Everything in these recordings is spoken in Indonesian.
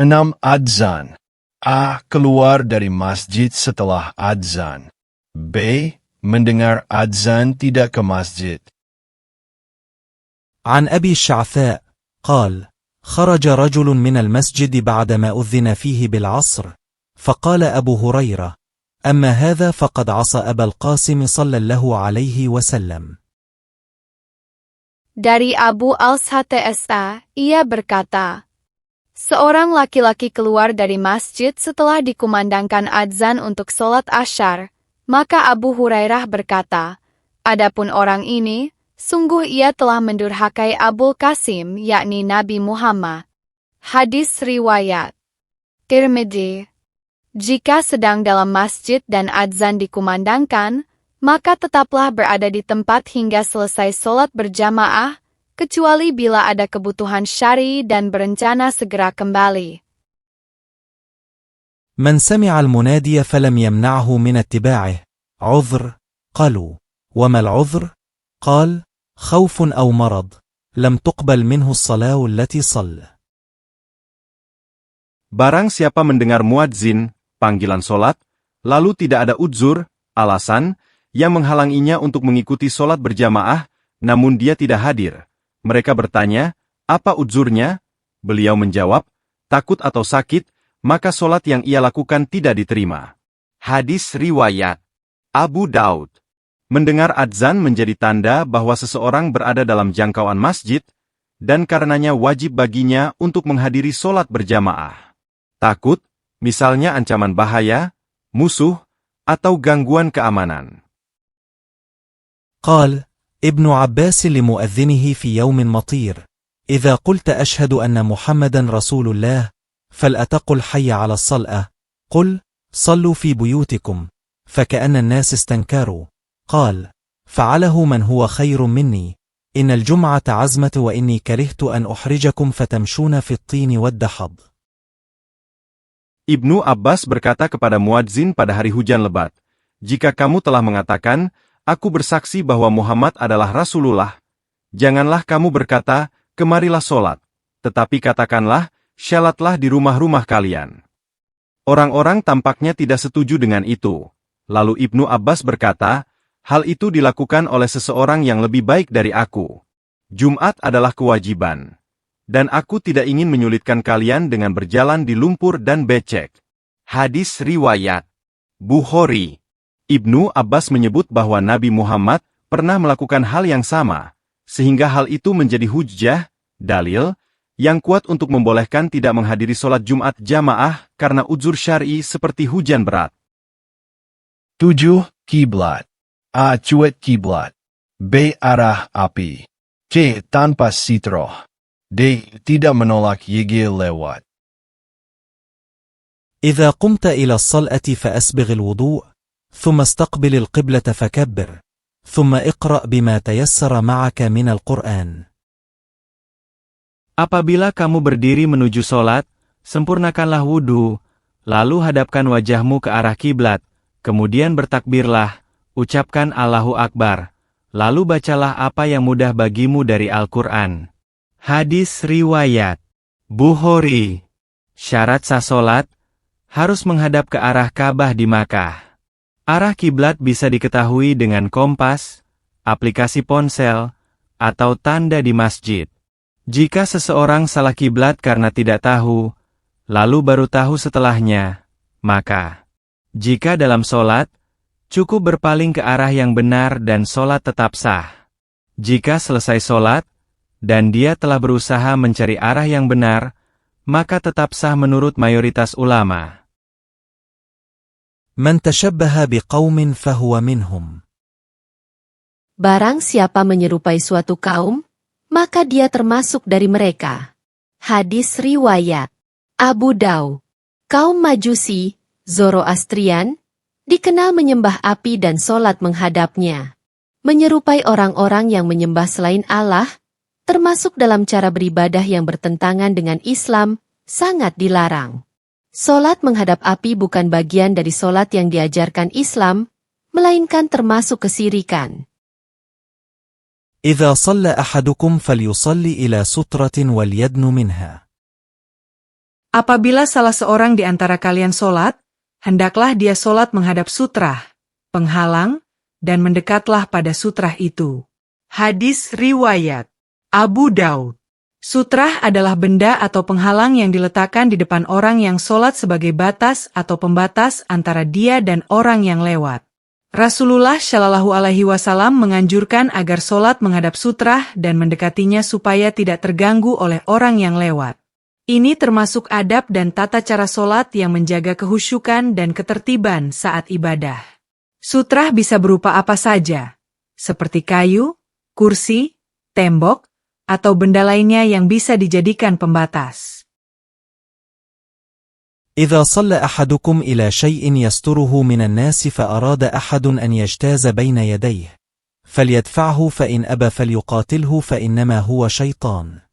6. Adzan. A. Keluar dari masjid setelah adzan. B. Mendengar adzan tidak ke masjid. عن أبي الشعثاء قال: خرج رجل من المسجد بعدما أذن فيه بالعصر، فقال أبو هريرة: أما هذا فقد عصى أبا القاسم صلى الله عليه وسلم. Dari Abu Al-Shatsa, ia berkata, seorang laki-laki keluar dari masjid setelah dikumandangkan adzan untuk sholat asyar, maka Abu Hurairah berkata, adapun orang ini, sungguh ia telah mendurhakai Abul Qasim, yakni Nabi Muhammad. Hadis riwayat Tirmidzi. Jika sedang dalam masjid dan adzan dikumandangkan, maka tetaplah berada di tempat hingga selesai sholat berjamaah, kecuali bila ada kebutuhan syar'i dan berencana segera kembali. من سمع المنادي فلم يمنعه من اتباعه عذر. قالوا: وما العذر؟ قال: خوف أو مرض لم تقبل منه الصلاة التي صلى. Barang siapa mendengar muadzin, panggilan solat, lalu tidak ada udzur, alasan, yang menghalanginya untuk mengikuti solat berjamaah, namun dia tidak hadir. Mereka bertanya, apa udzurnya? Beliau menjawab, takut atau sakit, maka solat yang ia lakukan tidak diterima. Hadis riwayat Abu Daud. Mendengar adzan menjadi tanda bahwa seseorang berada dalam jangkauan masjid, dan karenanya wajib baginya untuk menghadiri solat berjamaah. Takut, misalnya ancaman bahaya, musuh, atau gangguan keamanan. قال ابن عباس لمؤذنه في يوم مطير: إذا قلت أشهد أن محمدا رسول الله فلا تقل حي على الصلاة، قل صلوا في بيوتكم، فكأن الناس استنكروا. قال: فعله من هو خير مني، إن الجمعة عزمة وإني كرهت أن أحرجكم فتمشون في الطين والدحض. Ibnu Abbas berkata kepada muadzin pada hari hujan lebat, jika kamu telah mengatakan, aku bersaksi bahwa Muhammad adalah Rasulullah, janganlah kamu berkata, kemarilah solat, tetapi katakanlah, syalatlah di rumah-rumah kalian. Orang-orang tampaknya tidak setuju dengan itu. Lalu Ibnu Abbas berkata, hal itu dilakukan oleh seseorang yang lebih baik dari aku. Jumat adalah kewajiban. Dan aku tidak ingin menyulitkan kalian dengan berjalan di lumpur dan becek. Hadis riwayat Bukhari. Ibnu Abbas menyebut bahwa Nabi Muhammad pernah melakukan hal yang sama, sehingga hal itu menjadi hujjah, dalil, yang kuat untuk membolehkan tidak menghadiri sholat Jumat jamaah karena udzur syar'i seperti hujan berat. 7. Kiblat. A. Cuet kiblat. B. Arah api. C. Tanpa sitroh. D. Tidak menolak yigil lewat. إذا قمت إلى الصلاة فأسبغ الوضوء، ثم استقبل القبلة فكبر، ثم اقرأ بما تيسر معك من القرآن. Apabila kamu berdiri menuju solat, sempurnakanlah wudu, lalu hadapkan wajahmu ke arah kiblat, kemudian bertakbirlah, ucapkan Allahu Akbar, lalu bacalah apa yang mudah bagimu dari Al-Quran. Hadis riwayat Bukhari. Syarat sah solat, harus menghadap ke arah Ka'bah di Makkah. Arah kiblat bisa diketahui dengan kompas, aplikasi ponsel, atau tanda di masjid. Jika seseorang salah kiblat karena tidak tahu, lalu baru tahu setelahnya, maka jika dalam solat, cukup berpaling ke arah yang benar dan solat tetap sah. Jika selesai solat, dan dia telah berusaha mencari arah yang benar, maka tetap sah menurut mayoritas ulama. من تشبه بقوم فهو منهم. Barang siapa menyerupai suatu kaum, maka dia termasuk dari mereka. Hadis riwayat Abu Daud. Kaum Majusi, Zoroastrian, dikenal menyembah api dan solat menghadapnya. Menyerupai orang-orang yang menyembah selain Allah, termasuk dalam cara beribadah yang bertentangan dengan Islam, sangat dilarang. Solat menghadap api bukan bagian dari solat yang diajarkan Islam, melainkan termasuk kesirikan. إذا صلى أحدكم فليصلي إلى سترة وليدن منها. Apabila salah seorang di antara kalian solat, hendaklah dia solat menghadap sutrah, penghalang, dan mendekatlah pada sutrah itu. Hadis riwayat Abu Daud. Sutrah adalah benda atau penghalang yang diletakkan di depan orang yang solat sebagai batas atau pembatas antara dia dan orang yang lewat. Rasulullah Shallallahu Alaihi Wasallam menganjurkan agar solat menghadap sutrah dan mendekatinya supaya tidak terganggu oleh orang yang lewat. Ini termasuk adab dan tata cara solat yang menjaga kehusyukan dan ketertiban saat ibadah. Sutrah bisa berupa apa saja, seperti kayu, kursi, tembok, atau benda lainnya yang bisa dijadikan pembatas. إذا صلى أحدكم إلى شيء يستره من الناس فأراد أحد أن يجتاز بين يديه فليدفعه فإن أبى فليقاتله فإنما هو شيطان.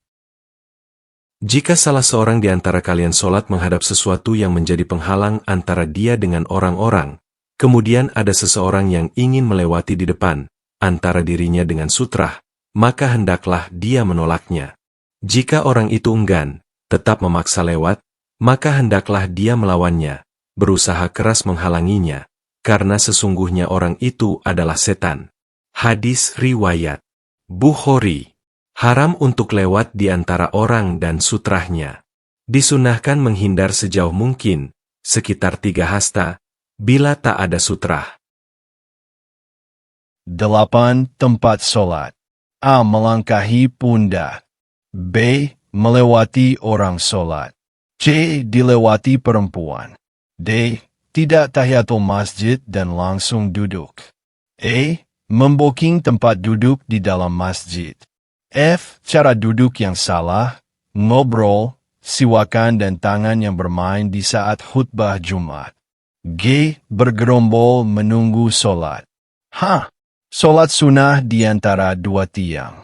Jika salah seorang di antara kalian solat menghadap sesuatu yang menjadi penghalang antara dia dengan orang-orang, kemudian ada seseorang yang ingin melewati di depan, antara dirinya dengan sutrah, maka hendaklah dia menolaknya. Jika orang itu enggan, tetap memaksa lewat, maka hendaklah dia melawannya, berusaha keras menghalanginya, karena sesungguhnya orang itu adalah setan. Hadis riwayat Bukhari. Haram untuk lewat di antara orang dan sutrahnya. Disunahkan menghindar sejauh mungkin, sekitar 3 hasta, bila tak ada sutrah. 8. Tempat solat. A. Melangkahi pundak. B. Melewati orang solat. C. Dilewati perempuan. D. Tidak tahiyatul masjid dan langsung duduk. E. Membooking tempat duduk di dalam masjid. F. Cara duduk yang salah, ngobrol, siwakan dan tangan yang bermain di saat khutbah Jumat. G. Bergerombol menunggu solat. H. Solat sunnah di antara 2 tiang.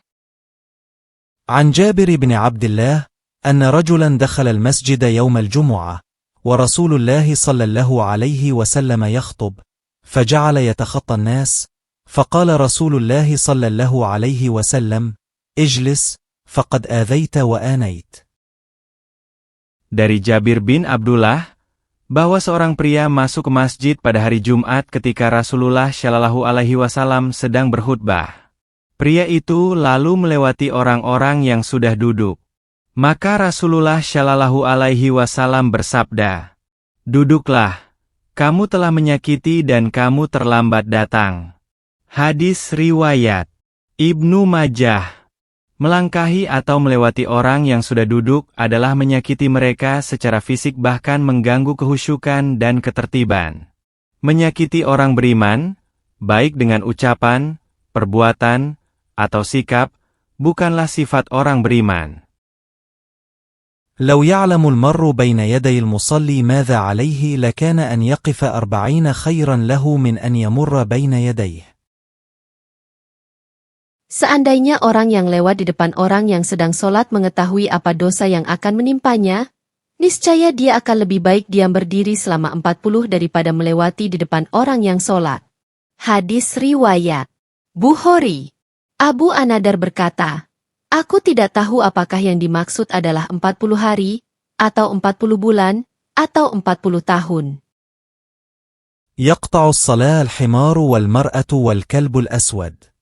عن جابر بن عبد الله أن رجلا دخل المسجد يوم الجمعة ورسول الله صلى الله عليه وسلم يخطب فجعل يتخطى الناس فقال رسول الله صلى الله عليه وسلم اجلس فقد آذيت وآنيت. Dari Jabir bin Abdullah, bahwa seorang pria masuk ke masjid pada hari Jumat ketika Rasulullah Shallallahu Alaihi Wasallam sedang berkhutbah. Pria itu lalu melewati orang-orang yang sudah duduk. Maka Rasulullah Shallallahu Alaihi Wasallam bersabda, "Duduklah, kamu telah menyakiti dan kamu terlambat datang." Hadis riwayat Ibnu Majah. Melangkahi atau melewati orang yang sudah duduk adalah menyakiti mereka secara fisik bahkan mengganggu kehusyukan dan ketertiban. Menyakiti orang beriman, baik dengan ucapan, perbuatan, atau sikap, bukanlah sifat orang beriman. لو يعلم المر بين يدي المصلي ماذا عليه لكان أن يقف 40 خيرا له من أن يمر بين يديه. Seandainya orang yang lewat di depan orang yang sedang solat mengetahui apa dosa yang akan menimpanya, niscaya dia akan lebih baik diam berdiri selama 40 daripada melewati di depan orang yang solat. Hadis riwayat Bukhari. Abu Anadar berkata, "Aku tidak tahu apakah yang dimaksud adalah 40 hari, atau 40 bulan, atau 40 tahun." يقطع الصلاة الحمار والمرأة والكلب الأسود.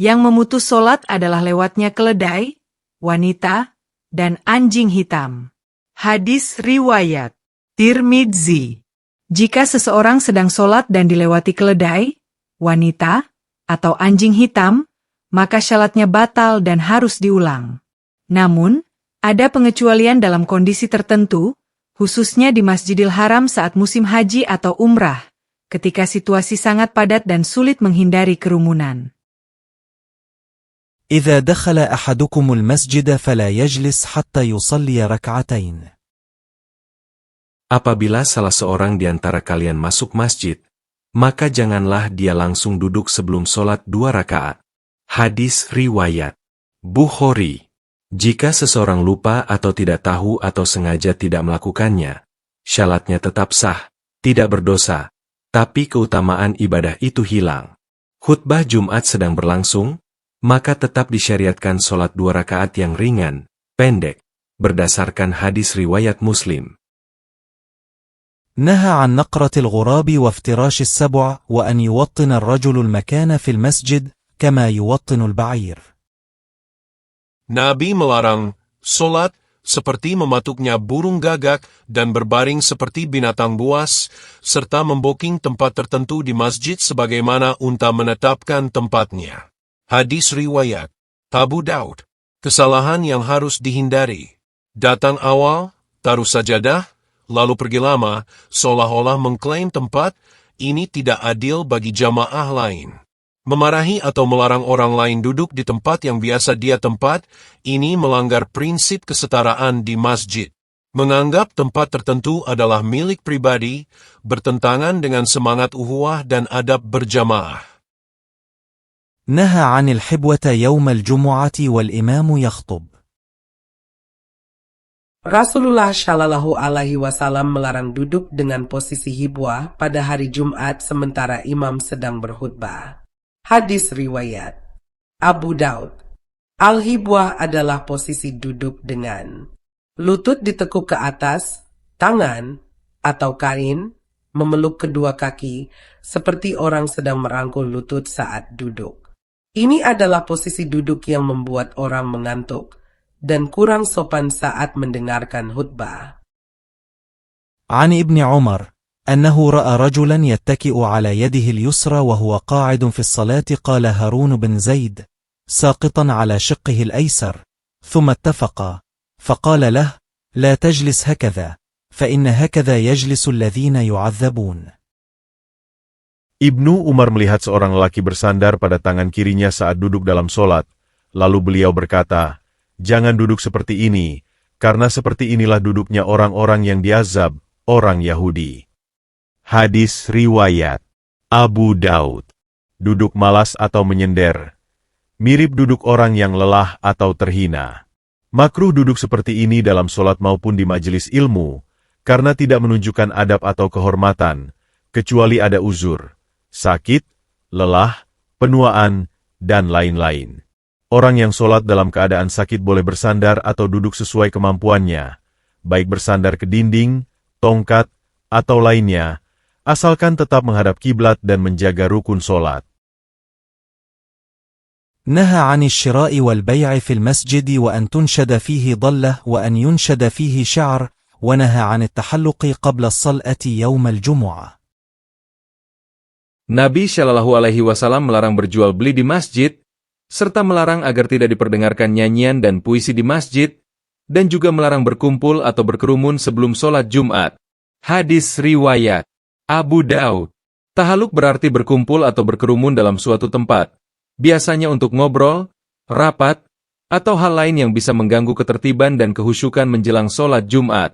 Yang memutus solat adalah lewatnya keledai, wanita, dan anjing hitam. Hadis riwayat Tirmidzi. Jika seseorang sedang solat dan dilewati keledai, wanita, atau anjing hitam, maka syalatnya batal dan harus diulang. Namun, ada pengecualian dalam kondisi tertentu, khususnya di Masjidil Haram saat musim haji atau umrah, ketika situasi sangat padat dan sulit menghindari kerumunan. إذا دخل أحدكم المسجد فلا يجلس حتى يصلي ركعتين. Apabila salah seorang di antara kalian masuk masjid, maka janganlah dia langsung duduk sebelum sholat 2 rakaat. Hadis riwayat Bukhari. Jika seseorang lupa atau tidak tahu atau sengaja tidak melakukannya, syalatnya tetap sah, tidak berdosa, tapi keutamaan ibadah itu hilang. Khutbah Jumat sedang berlangsung, maka tetap disyariatkan sholat 2 rakaat yang ringan, pendek, berdasarkan hadis riwayat Muslim. نهى عن نقرة الغراب وافتراش السبع وأن يوطن الرجل المكان في المسجد كما يوطن البعير. Nabi melarang solat seperti mematuknya burung gagak dan berbaring seperti binatang buas, serta memboking tempat tertentu di masjid sebagaimana unta menetapkan tempatnya. Hadis riwayat Abu Daud. Kesalahan yang harus dihindari. Datang awal, taruh sajadah, lalu pergi lama, seolah-olah mengklaim tempat, ini tidak adil bagi jamaah lain. Memarahi atau melarang orang lain duduk di tempat yang biasa dia tempat, ini melanggar prinsip kesetaraan di masjid. Menganggap tempat tertentu adalah milik pribadi, bertentangan dengan semangat uhuwah dan adab berjamaah. نهى عن الحبوة يوم الجمعة والإمام يخطب. Rasulullah Shallallahu Alaihi Wasallam melarang duduk dengan posisi hibwah pada hari Jumat sementara imam sedang berkhutbah. Hadis riwayat Abu Daud. Al-hibwah adalah posisi duduk dengan lutut ditekuk ke atas, tangan atau kain memeluk kedua kaki seperti orang sedang merangkul lutut saat duduk. Ini adalah posisi duduk yang membuat orang mengantuk dan kurang sopan saat mendengarkan khutbah. عن ابن عمر أنه رأى رجلا يتكئ على يده اليسرى وهو قاعد في الصلاة قال هارون بن زيد ساقطا على شقه الأيسر ثم اتفقا فقال له لا تجلس هكذا فإن هكذا يجلس الذين يعذبون. Ibnu Umar melihat seorang lelaki bersandar pada tangan kirinya saat duduk dalam solat, lalu beliau berkata, jangan duduk seperti ini, karena seperti inilah duduknya orang-orang yang diazab, orang Yahudi. Hadis riwayat Abu Daud. Duduk malas atau menyender, mirip duduk orang yang lelah atau terhina. Makruh duduk seperti ini dalam solat maupun di majelis ilmu, karena tidak menunjukkan adab atau kehormatan, kecuali ada uzur, sakit, lelah, penuaan, dan lain-lain. Orang yang solat dalam keadaan sakit boleh bersandar atau duduk sesuai kemampuannya, baik bersandar ke dinding, tongkat, atau lainnya, asalkan tetap menghadap kiblat dan menjaga rukun solat. نهى عن الشراء والبيع في المسجد وأن تنشد فيه ضلة وأن ينشد فيه شعر ونهى عن التحلق قبل الصلاة يوم الجمعة. Nabi Shallallahu Alaihi Wasallam melarang berjual beli di masjid, serta melarang agar tidak diperdengarkan nyanyian dan puisi di masjid, dan juga melarang berkumpul atau berkerumun sebelum sholat Jumat. Hadis riwayat Abu Daud. Tahaluk berarti berkumpul atau berkerumun dalam suatu tempat, biasanya untuk ngobrol, rapat, atau hal lain yang bisa mengganggu ketertiban dan kehusyukan menjelang sholat Jumat.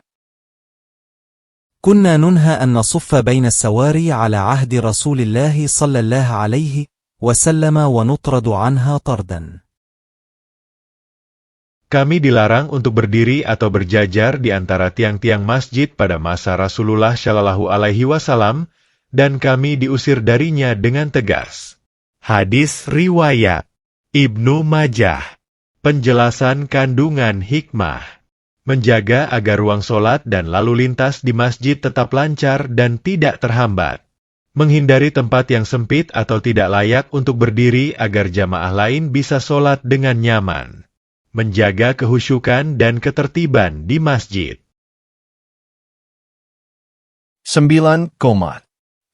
كنا ننهى أن نصف بين السواري على عهد رسول الله صلى الله عليه وسلم ونطرد عنها طردا. Kami dilarang untuk berdiri atau berjajar di antara tiang-tiang masjid pada masa Rasulullah Shallallahu Alaihi Wasallam, dan kami diusir darinya dengan tegas. Hadis riwayat Ibnu Majah. Penjelasan kandungan hikmah. Menjaga agar ruang solat dan lalu lintas di masjid tetap lancar dan tidak terhambat. Menghindari tempat yang sempit atau tidak layak untuk berdiri agar jamaah lain bisa solat dengan nyaman. Menjaga kehusyukan dan ketertiban di masjid. 9.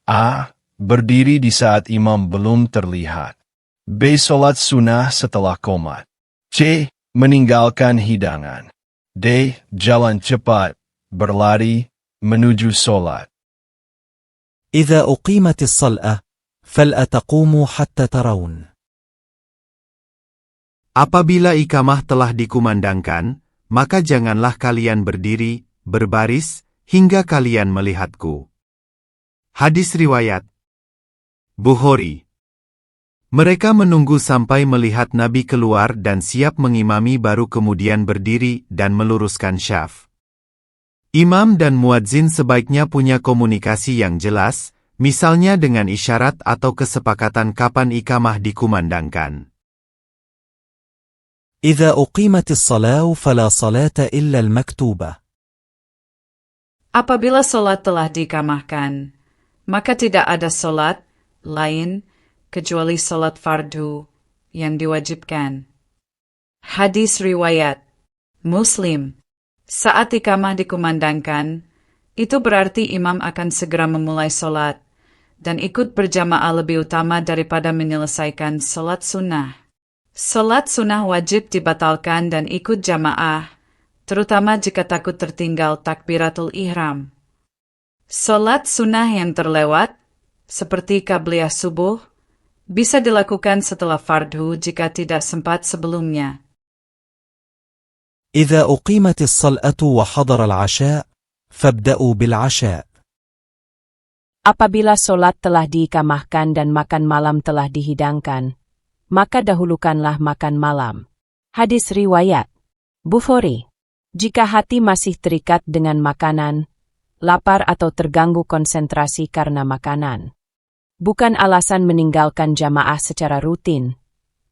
A. Berdiri di saat imam belum terlihat. B. Solat sunnah setelah qomat. C. Meninggalkan hidangan. D. Jalan cepat, berlari, menuju solat. إذا أقيمت الصلاة فلا تقوموا حتى ترون. Apabila ikamah telah dikumandangkan, maka janganlah kalian berdiri, berbaris, hingga kalian melihatku. Hadis riwayat Bukhari. Mereka menunggu sampai melihat Nabi keluar dan siap mengimami baru kemudian berdiri dan meluruskan syaf. Imam dan muadzin sebaiknya punya komunikasi yang jelas, misalnya dengan isyarat atau kesepakatan kapan ikamah dikumandangkan. إذا أقيمت الصلاة فلا صلاة إلا المكتوبة. Apabila solat telah dikamahkan, maka tidak ada solat lain kecuali solat fardu yang diwajibkan. Hadis riwayat Muslim. Saat ikamah dikumandangkan, itu berarti imam akan segera memulai solat, dan ikut berjamaah lebih utama daripada menyelesaikan solat sunnah. Solat sunnah wajib dibatalkan dan ikut jamaah, terutama jika takut tertinggal takbiratul ihram. Solat sunnah yang terlewat, seperti qabliyah subuh, bisa dilakukan setelah fardhu jika tidak sempat sebelumnya. إذا أقيمت الصلاة وحضر العشاء فابدأوا بالعشاء. Apabila solat telah diikamahkan dan makan malam telah dihidangkan, maka dahulukanlah makan malam. Hadis riwayat Bukhari. Jika hati masih terikat dengan makanan, lapar atau terganggu konsentrasi karena makanan, bukan alasan meninggalkan jamaah secara rutin,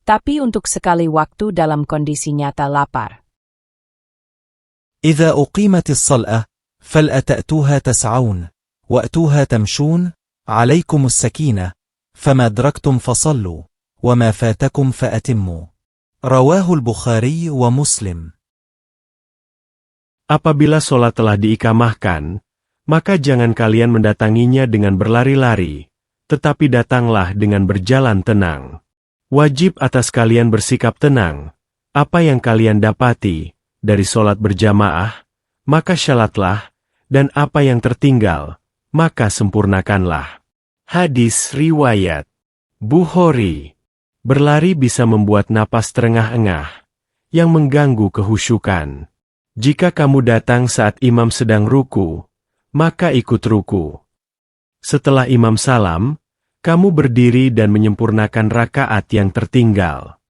tapi untuk sekali waktu dalam kondisi nyata lapar. إذا أقيمت الصلاة فلا تأتوها تسعون وأتوها تمشون عليكم السكينة فما أدركتم فصلوا وما فاتكم فأتموا. رواه البخاري ومسلم. Apabila solat telah diikamahkan, maka jangan kalian mendatanginya dengan berlari-lari, tetapi datanglah dengan berjalan tenang. Wajib atas kalian bersikap tenang. Apa yang kalian dapati dari solat berjamaah, maka syalatlah, dan apa yang tertinggal, maka sempurnakanlah. Hadis riwayat Bukhari. Berlari bisa membuat napas terengah-engah, yang mengganggu kehusyukan. Jika kamu datang saat imam sedang ruku, maka ikut ruku. Setelah imam salam, kamu berdiri dan menyempurnakan rakaat yang tertinggal.